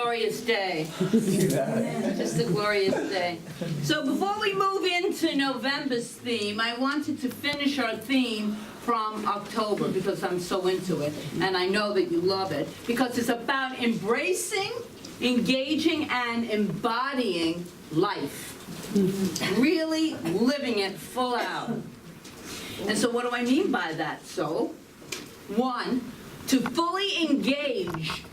glorious day. Just a glorious day. So before we move into November's theme, I wanted to finish our theme from October because I'm so into it, and I know that you love it, because it's about embracing, engaging, and embodying life. Really living it full out. And so what do I mean by that? So, one, to fully engage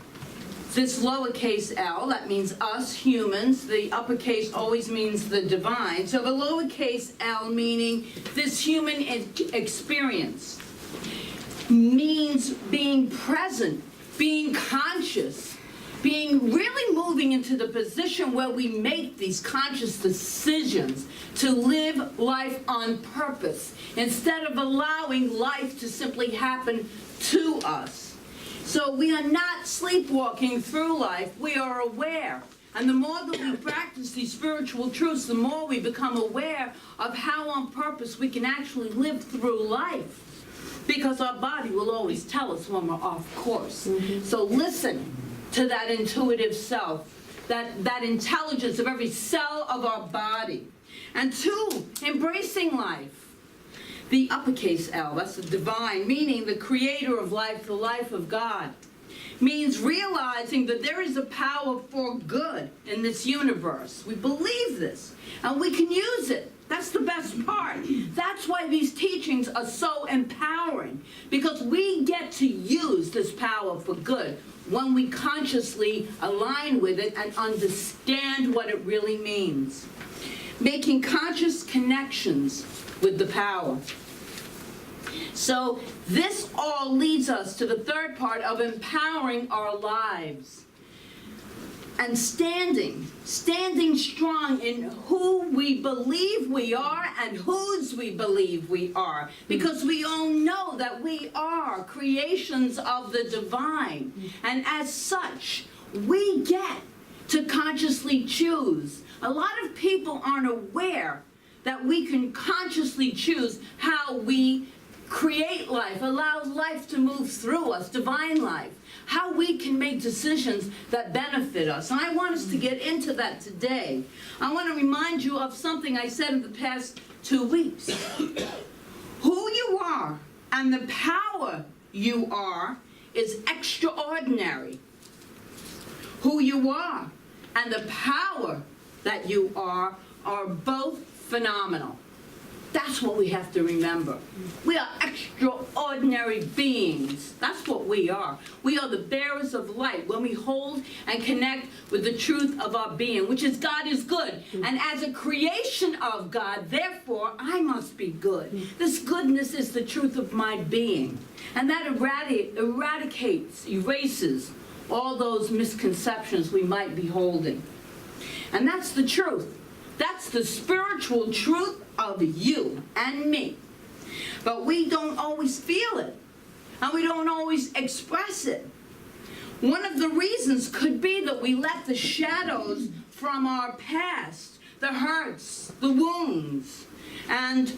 this lowercase l, that means us humans, the uppercase always means the divine, so the lowercase l meaning this human experience means being present, being conscious, being really moving into the position where we make these conscious decisions to live life on purpose instead of allowing life to simply happen to us. So we are not sleepwalking through life, we are aware. And the more that we practice these spiritual truths, the more we become aware of how on purpose we can actually live through life. Because our body will always tell us when we're off course. So listen to that intuitive self, that intelligence of every cell of our body. And two, embracing life. The uppercase L, that's the divine, meaning the creator of life, the life of God, means realizing that there is a power for good in this universe. We believe this, and we can use it. That's the best part. That's why these teachings are so empowering, because we get to use this power for good when we consciously align with it and understand what it really means. Making conscious connections with the power. So this all leads us to the third part of empowering our lives. And standing strong in who we believe we are and whose we believe we are. Because we all know that we are creations of the divine. And as such, we get to consciously choose. A lot of people aren't aware that we can consciously choose how we create life, allow life to move through us, divine life, how we can make decisions that benefit us. And I want us to get into that today. I want to remind you of something I said in the past 2 weeks. Who you are and the power you are is extraordinary. Who you are and the power that you are both phenomenal. That's what we have to remember. We are extraordinary beings. That's what we are. We are the bearers of light when we hold and connect with the truth of our being, which is God is good. And as a creation of God, therefore, I must be good. This goodness is the truth of my being. And that erases all those misconceptions we might be holding. And that's the truth. That's the spiritual truth of you and me. But we don't always feel it, and we don't always express it. One of the reasons could be that we let the shadows from our past, the hurts, the wounds, and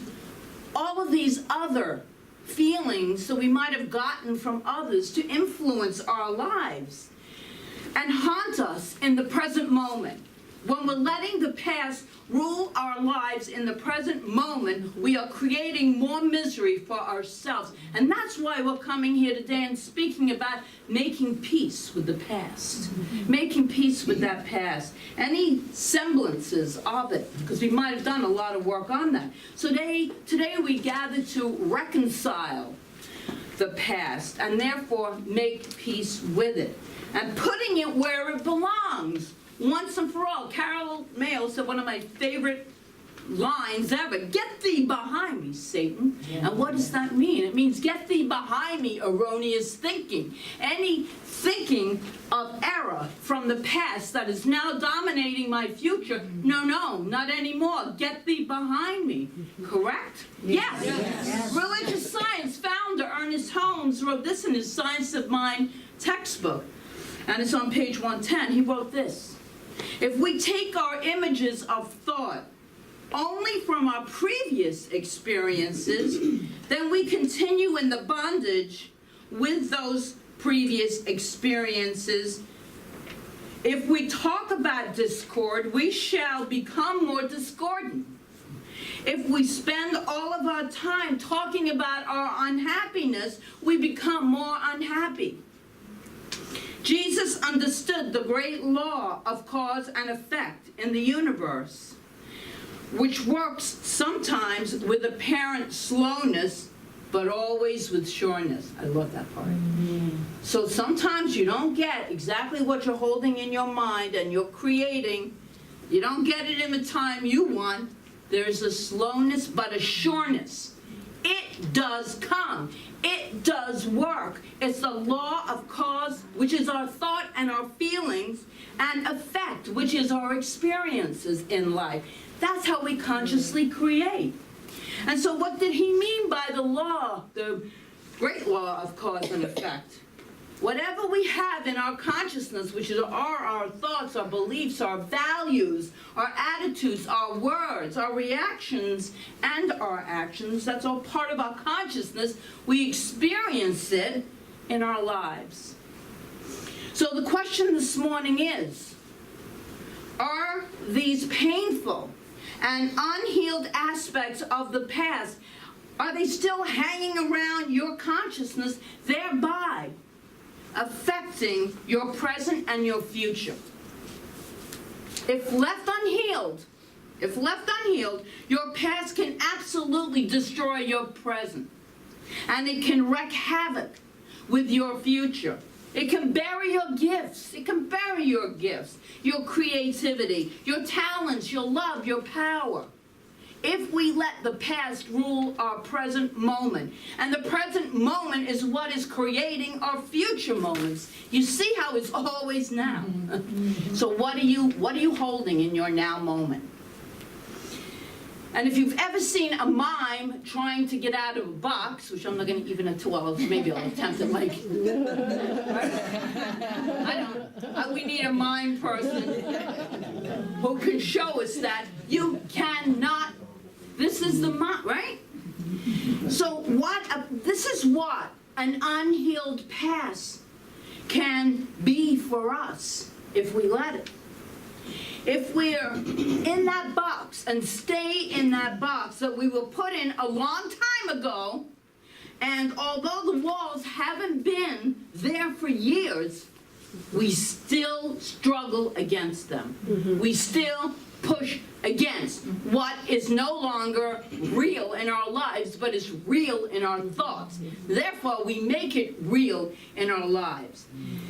all of these other feelings that we might have gotten from others to influence our lives and haunt us in the present moment. When we're letting the past rule our lives in the present moment, we are creating more misery for ourselves. And that's why we're coming here today and speaking about making peace with the past. Making peace with that past. Any semblances of it, because we might have done a lot of work on that. So today we gather to reconcile the past and therefore make peace with it. And putting it where it belongs. Once and for all. Carol Mayo said one of my favorite lines ever, "Get thee behind me, Satan." And what does that mean? It means get thee behind me, erroneous thinking. Any thinking of error from the past that is now dominating my future, no, not anymore. Get thee behind me. Correct? Yes. Yes. Religious science founder Ernest Holmes wrote this in his Science of Mind textbook. And it's on page 110. He wrote this. If we take our images of thought only from our previous experiences, then we continue in the bondage with those previous experiences If we talk about discord, we shall become more discordant. If we spend all of our time talking about our unhappiness, we become more unhappy. Jesus understood the great law of cause and effect in the universe, which works sometimes with apparent slowness, but always with sureness. I love that part. So sometimes you don't get exactly what you're holding in your mind and you're creating. You don't get it in the time you want. There's a slowness, but a sureness. It does come. It does work. It's the law of cause, which is our thought and our feelings, and effect, which is our experiences in life. That's how we consciously create. And so what did he mean by the law, the great law of cause and effect? Whatever we have in our consciousness, which are our thoughts, our beliefs, our values, our attitudes, our words, our reactions, and our actions, that's all part of our consciousness. We experience it in our lives. So the question this morning is, are these painful and unhealed aspects of the past, are they still hanging around your consciousness, thereby affecting your present and your future? If left unhealed, your past can absolutely destroy your present. And it can wreak havoc with your future. It can bury your gifts. It can bury your gifts, your creativity, your talents, your love, your power. If we let the past rule our present moment. And the present moment is what is creating our future moments. You see how it's always now. So what are you holding in your now moment? And if you've ever seen a mime trying to get out of a box, which I'm not going to even maybe I'll attempt it like, we need a mime person who can show us that you cannot, this is the mime, right? So this is what an unhealed past can be for us if we let it. If we're in that box and stay in that box that we were put in a long time ago, and although the walls haven't been there for years, we still struggle against them. We still push against what is no longer real in our lives, but is real in our thoughts. Therefore, we make it real in our lives.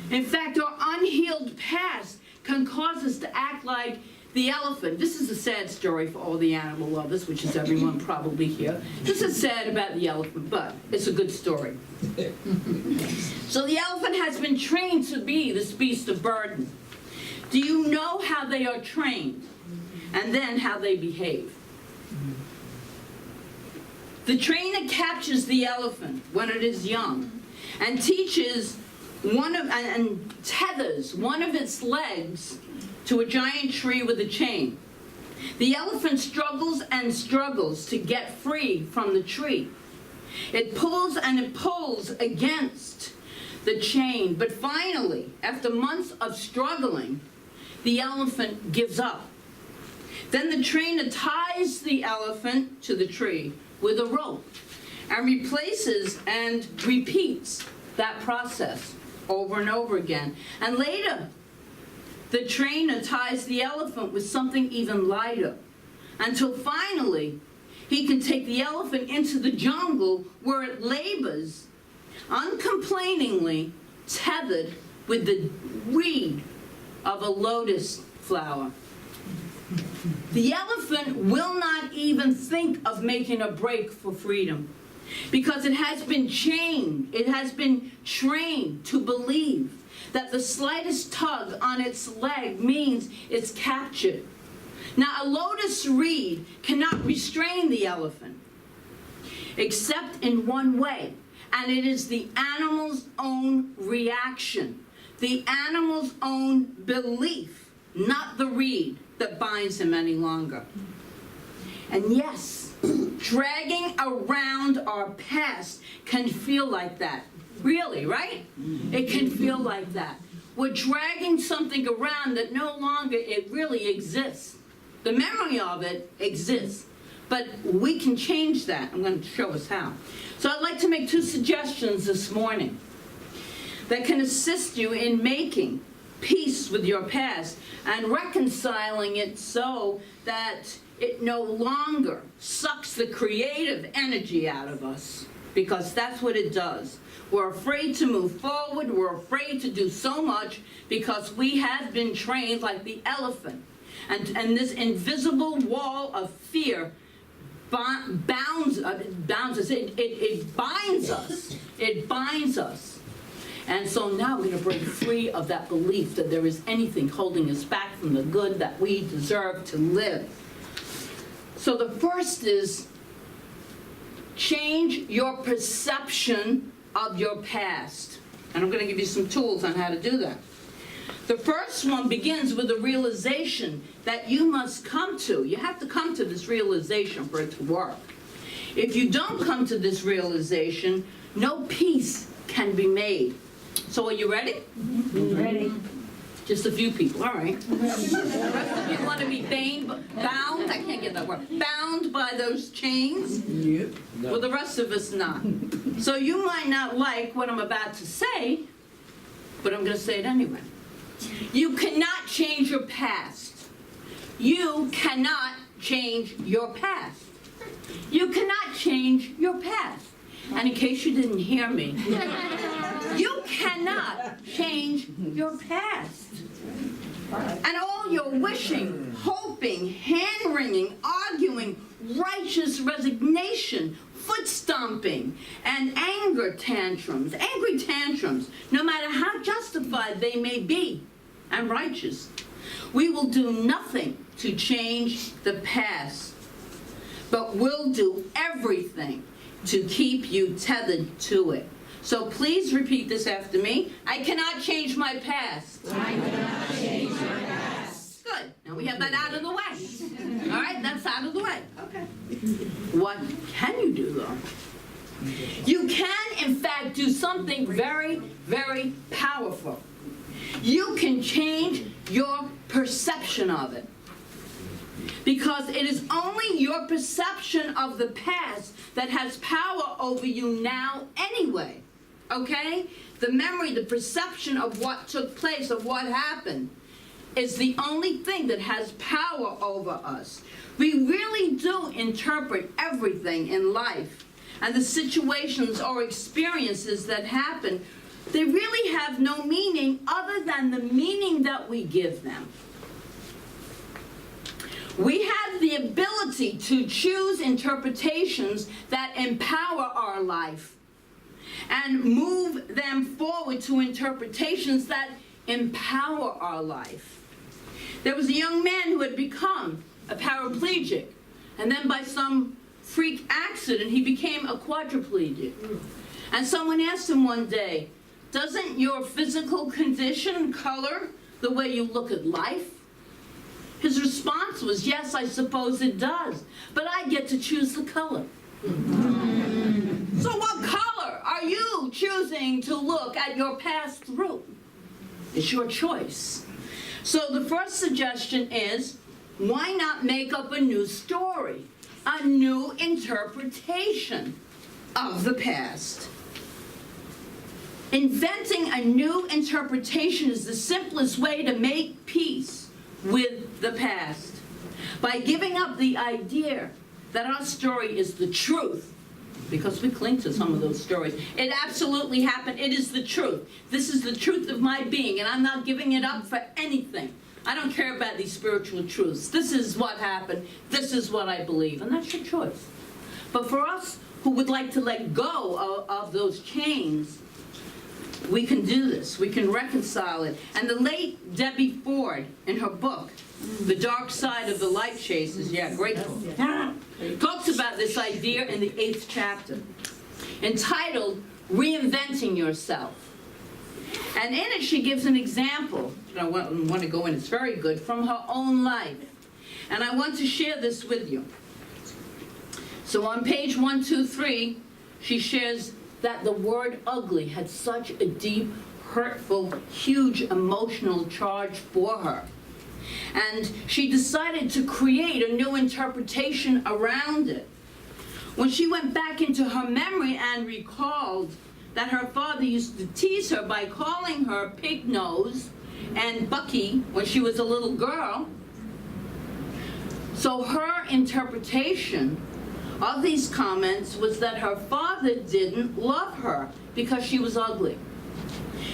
In fact, our unhealed past can cause us to act like the elephant. This is a sad story for all the animal lovers, which is everyone probably here. This is sad about the elephant, but it's a good story. So the elephant has been trained to be this beast of burden. Do you know how they are trained? And then how they behave. The trainer captures the elephant when it is young and teaches and tethers one of its legs to a giant tree with a chain. The elephant struggles and struggles to get free from the tree. It pulls and it pulls against the chain, but finally, after months of struggling, the elephant gives up. Then the trainer ties the elephant to the tree with a rope and replaces and repeats that process over and over again. And later, the trainer ties the elephant with something even lighter until finally he can take the elephant into the jungle where it labors uncomplainingly tethered with the reed of a lotus flower. The elephant will not even think of making a break for freedom because it has been chained, it has been trained to believe that the slightest tug on its leg means it's captured. Now, a lotus reed cannot restrain the elephant except in one way, and it is the animal's own reaction, the animal's own belief, not the reed that binds him any longer. And yes, dragging around our past can feel like that. Really, right? It can feel like that. we're dragging something around that no longer it really exists. The memory of it exists, but we can change that. I'm going to show us how. So I'd like to make 2 suggestions this morning that can assist you in making peace with your past and reconciling it so that it no longer sucks the creative energy out of us, because that's what it does. We're afraid to move forward. We're afraid to do so much because we have been trained like the elephant. And this invisible wall of fear bounds us. It binds us. It binds us. And so now we're going to break free of that belief that there is anything holding us back from the good that we deserve to live. So the first is change your perception of your past. And I'm going to give you some tools on how to do that. The first one begins with a realization that you must come to. You have to come to this realization for it to work. If you don't come to this realization, no peace can be made. So are you ready? Ready. Just a few people, all right. The rest of you want to be bound, I can't get that word, bound by those chains? Yep. No. Well, the rest of us not. So you might not like what I'm about to say, but I'm going to say it anyway. You cannot change your past. You cannot change your past. You cannot change your past. And in case you didn't hear me, you cannot change your past. And all your wishing, hoping, hand-wringing, arguing, righteous resignation, foot stomping, and angry tantrums, no matter how justified they may be and righteous, we will do nothing to change the past, but we'll do everything to keep you tethered to it. So please repeat this after me. I cannot change my past. I cannot change my past. Good. Now we have that out of the way. All right, that's out of the way. Okay. What can you do, though? You can, in fact, do something very, very powerful. You can change your perception of it. Because it is only your perception of the past that has power over you now anyway. Okay? The memory, the perception of what took place, of what happened, is the only thing that has power over us. We really do interpret everything in life. And the situations or experiences that happen, they really have no meaning other than the meaning that we give them. We have the ability to choose interpretations that empower our life and move them forward to interpretations that empower our life. There was a young man who had become a paraplegic, and then by some freak accident, he became a quadriplegic. And someone asked him one day, doesn't your physical condition color the way you look at life? His response was, yes, I suppose it does, but I get to choose the color. So what color are you choosing to look at your past through? It's your choice. So the first suggestion is, why not make up a new story, a new interpretation of the past? Inventing a new interpretation is the simplest way to make peace with the past. By giving up the idea that our story is the truth, because we cling to some of those stories. It absolutely happened. It is the truth. This is the truth of my being, and I'm not giving it up for anything. I don't care about these spiritual truths. This is what happened. This is what I believe, and that's your choice. But for us who would like to let go of those chains, we can do this. We can reconcile it. And the late Debbie Ford, in her book, The Dark Side of the Life Chasers, yeah, great book, talks about this idea in the 8th chapter, entitled Reinventing Yourself. And in it, she gives an example. I want to go in, it's very good, from her own life. And I want to share this with you. So on page 123, she shares that the word ugly had such a deep, hurtful, huge emotional charge for her. And she decided to create a new interpretation around it. When she went back into her memory and recalled that her father used to tease her by calling her Pig Nose and Bucky when she was a little girl, so her interpretation of these comments was that her father didn't love her because she was ugly.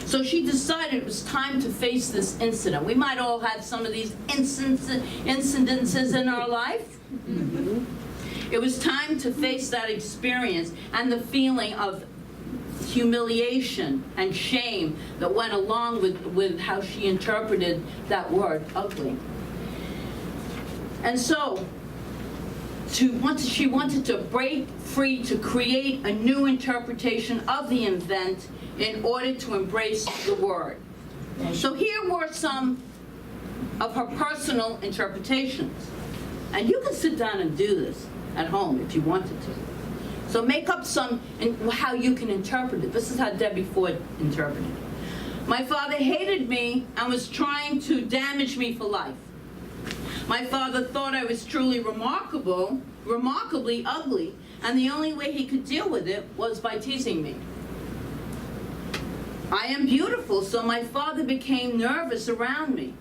So she decided it was time to face this incident. We might all have some of these incidences in our life. It was time to face that experience and the feeling of humiliation and shame that went along with how she interpreted that word, ugly. And so, she wanted to break free to create a new interpretation of the event in order to embrace the word. So here were some of her personal interpretations. And you can sit down and do this at home if you wanted to. So make up some how you can interpret it. This is how Debbie Ford interpreted it. My father hated me and was trying to damage me for life. My father thought I was truly remarkably ugly, and the only way he could deal with it was by teasing me. I am beautiful, so my father became nervous around me.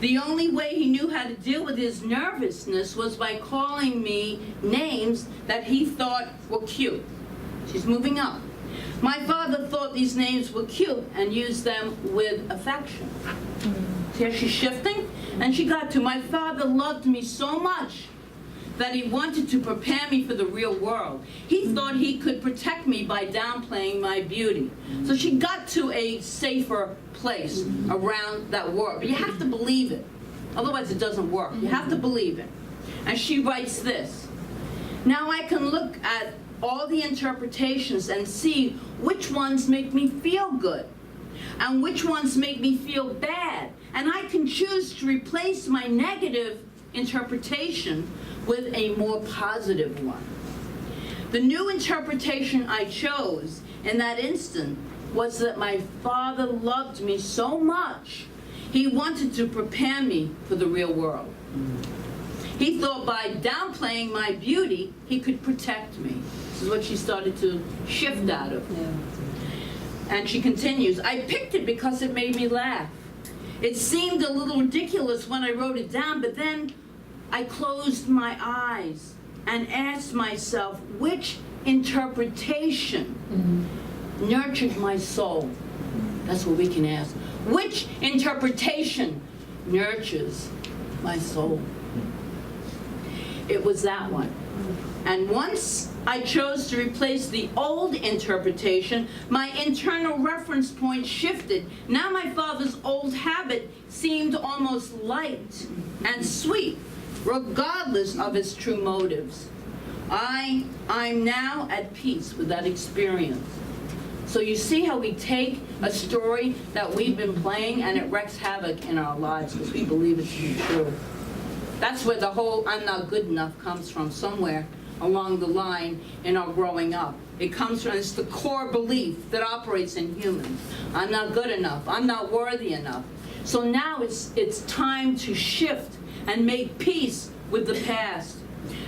The only way he knew how to deal with his nervousness was by calling me names that he thought were cute. She's moving up. My father thought these names were cute and used them with affection. Here she's shifting, and she got to, my father loved me so much that he wanted to prepare me for the real world. He thought he could protect me by downplaying my beauty. So she got to a safer place around that word. But you have to believe it. Otherwise it doesn't work. You have to believe it. And she writes this. Now I can look at all the interpretations and see which ones make me feel good and which ones make me feel bad. And I can choose to replace my negative interpretation with a more positive one. The new interpretation I chose in that instant was that my father loved me so much, he wanted to prepare me for the real world. He thought by downplaying my beauty, he could protect me. This is what she started to shift out of. And she continues, I picked it because it made me laugh. It seemed a little ridiculous when I wrote it down, but then I closed my eyes and asked myself which interpretation nurtured my soul. That's what we can ask. Which interpretation nurtures my soul? It was that one. And once I chose to replace the old interpretation, my internal reference point shifted. Now my father's old habit seemed almost light and sweet, regardless of his true motives. I'm now at peace with that experience. So you see how we take a story that we've been playing and it wreaks havoc in our lives because we believe it to be true. That's where the whole I'm not good enough comes from, somewhere along the line in our growing up. It comes from, it's the core belief that operates in humans. I'm not good enough. I'm not worthy enough. So now it's time to shift and make peace with the past.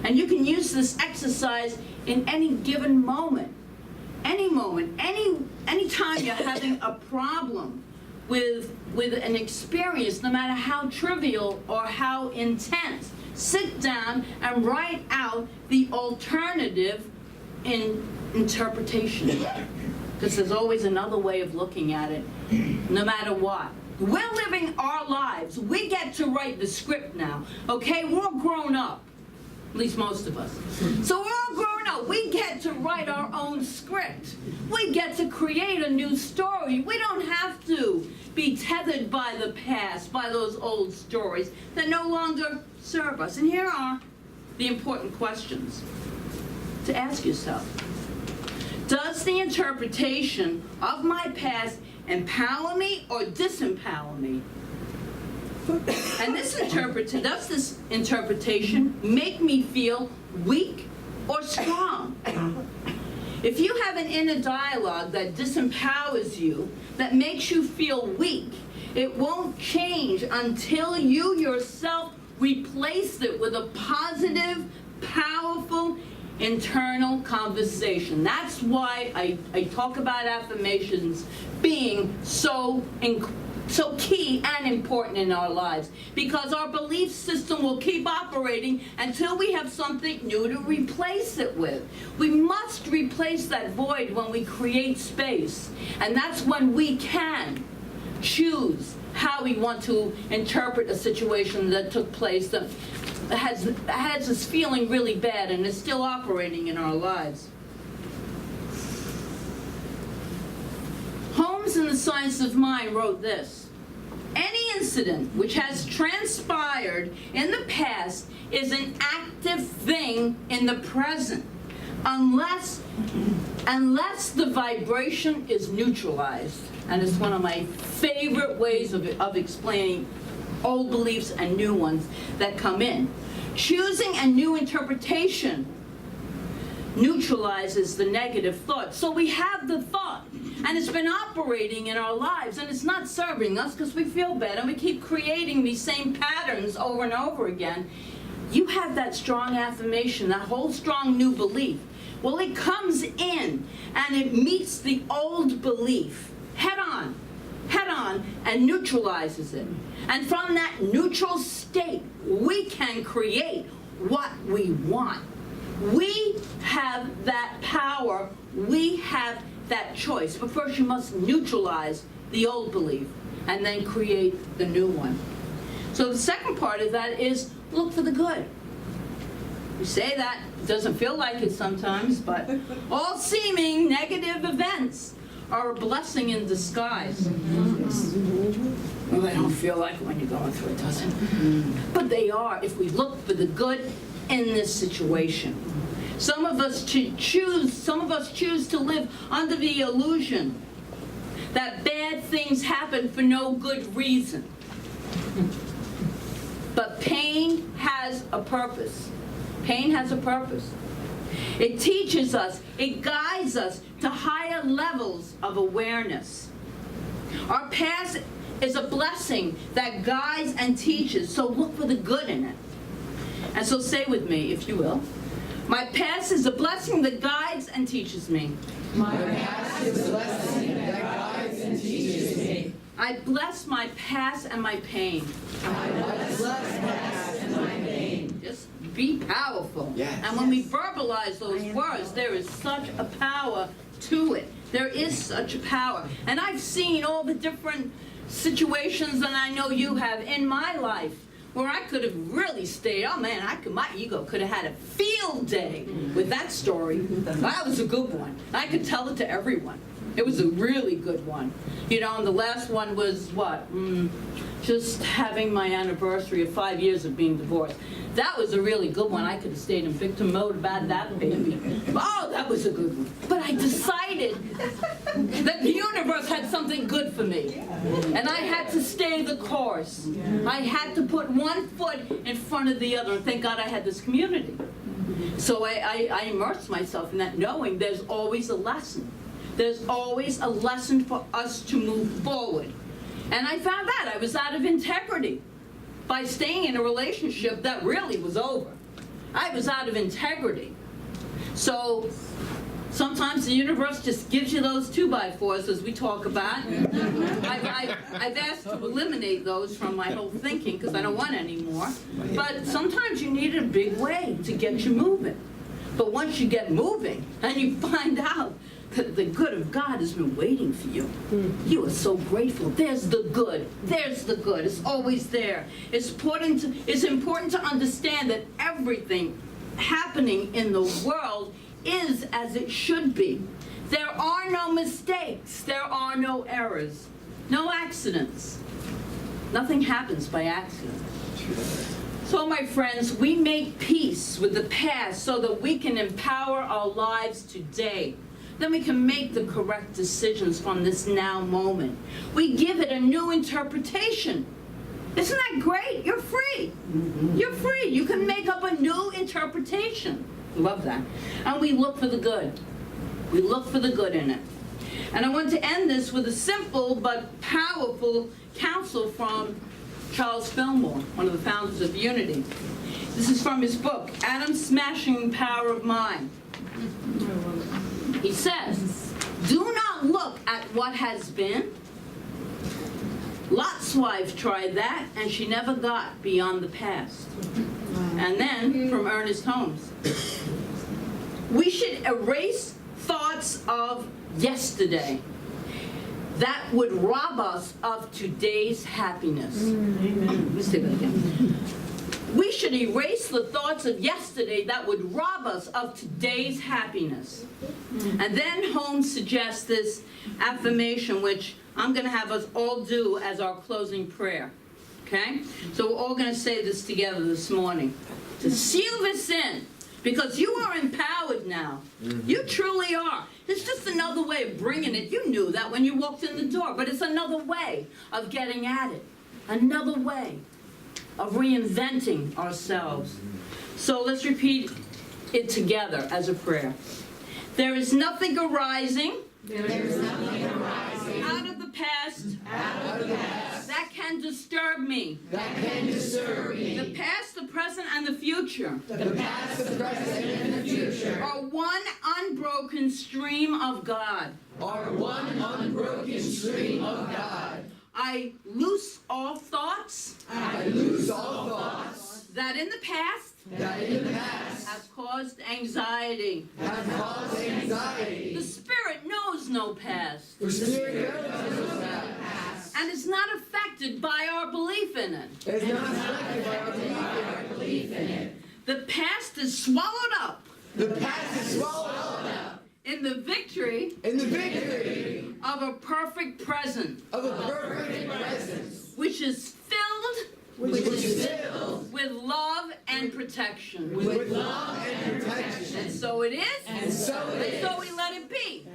And you can use this exercise in any given moment. Any moment, any time you're having a problem with an experience, no matter how trivial or how intense, sit down and write out the alternative interpretation. Because there's always another way of looking at it, no matter what. We're living our lives. We get to write the script now, okay? We're all grown up, at least most of us. So we're all grown up. We get to write our own script. We get to create a new story. We don't have to be tethered by the past, by those old stories that no longer serve us. And here are the important questions to ask yourself. Does the interpretation of my past empower me or disempower me? And does this interpretation make me feel weak or strong? If you have an inner dialogue that disempowers you, that makes you feel weak, it won't change until you yourself replace it with a positive, powerful, internal conversation. That's why I talk about affirmations being so key and important in our lives, because our belief system will keep operating until we have something new to replace it with. We must replace that void when we create space, and that's when we can choose how we want to interpret a situation that took place that has us feeling really bad and is still operating in our lives. Holmes in The Science of Mind wrote this: any incident which has transpired in the past is an active thing in the present, unless the vibration is neutralized. And it's one of my favorite ways of explaining old beliefs and new ones that come in. Choosing a new interpretation neutralizes the negative thought. So we have the thought, and it's been operating in our lives, and it's not serving us because we feel bad, and we keep creating these same patterns over and over again. You have that strong affirmation, that whole strong new belief. Well, it comes in, and it meets the old belief head on, and neutralizes it. And from that neutral state, we can create what we want. We have that power, we have that choice. But first you must neutralize the old belief and then create the new one. So the second part of that is look for the good. You say that, it doesn't feel like it sometimes, but all seeming negative events are a blessing in disguise. Well, they don't feel like it when you're going through it, does it? But they are if we look for the good in this situation. Some of us choose to live under the illusion that bad things happen for no good reason. But pain has a purpose. Pain has a purpose. It teaches us, it guides us to higher levels of awareness. Our past is a blessing that guides and teaches, so look for the good in it. And so say with me, if you will, my past is a blessing that guides and teaches me. My past is a blessing that guides and teaches me. I bless my past and my pain. I bless my past and my pain. Just be powerful. Yes. And when we verbalize those words, there is such a power to it. There is such a power. And I've seen all the different situations, and I know you have, in my life, where I could have really stayed, oh man, my ego could have had a field day with that story. That was a good one. I could tell it to everyone. It was a really good one. You know, and the last one was what? Just having my anniversary of 5 years of being divorced. That was a really good one. I could have stayed in victim mode about that baby. Oh, that was a good one. But I decided that the universe had something good for me. And I had to stay the course. I had to put one foot in front of the other. And thank God I had this community. So I immersed myself in that, knowing there's always a lesson. There's always a lesson for us to move forward. And I found out I was out of integrity by staying in a relationship that really was over. I was out of integrity. So sometimes the universe just gives you those 2x4s, as we talk about. I've asked to eliminate those from my whole thinking because I don't want any more. But sometimes you need a big way to get you moving. But once you get moving and you find out that the good of God has been waiting for you, you are so grateful. There's the good. There's the good. It's always there. It's important to understand that everything happening in the world is as it should be. There are no mistakes. There are no errors. No accidents. Nothing happens by accident. So, my friends, we make peace with the past so that we can empower our lives today. Then we can make the correct decisions from this now moment. We give it a new interpretation. Isn't that great? You're free. You're free. You can make up a new interpretation. Love that. And we look for the good. We look for the good in it. And I want to end this with a simple but powerful counsel from Charles Fillmore, one of the founders of Unity. This is from his book, Adam's Smashing Power of Mind. He says, do not look at what has been. Lot's wife tried that, and she never got beyond the past. And then, from Ernest Holmes, we should erase thoughts of yesterday that would rob us of today's happiness. Let's take that again. We should erase the thoughts of yesterday that would rob us of today's happiness. And then Holmes suggests this affirmation, which I'm going to have us all do as our closing prayer. Okay? So we're all going to say this together this morning. To seal this in, because you are empowered now. You truly are. It's just another way of bringing it. You knew that when you walked in the door, but it's another way of getting at it. Another way of reinventing ourselves. So let's repeat it together as a prayer. There is nothing arising, out of the past, that can disturb me. The past, the present, and the future are one unbroken stream of God. I loose all thoughts that in the past has caused anxiety. The Spirit knows no past. And is not affected by our belief in it. The past is swallowed up in the victory of a perfect present, which is filled with love and protection. And so it is, and so we let it be.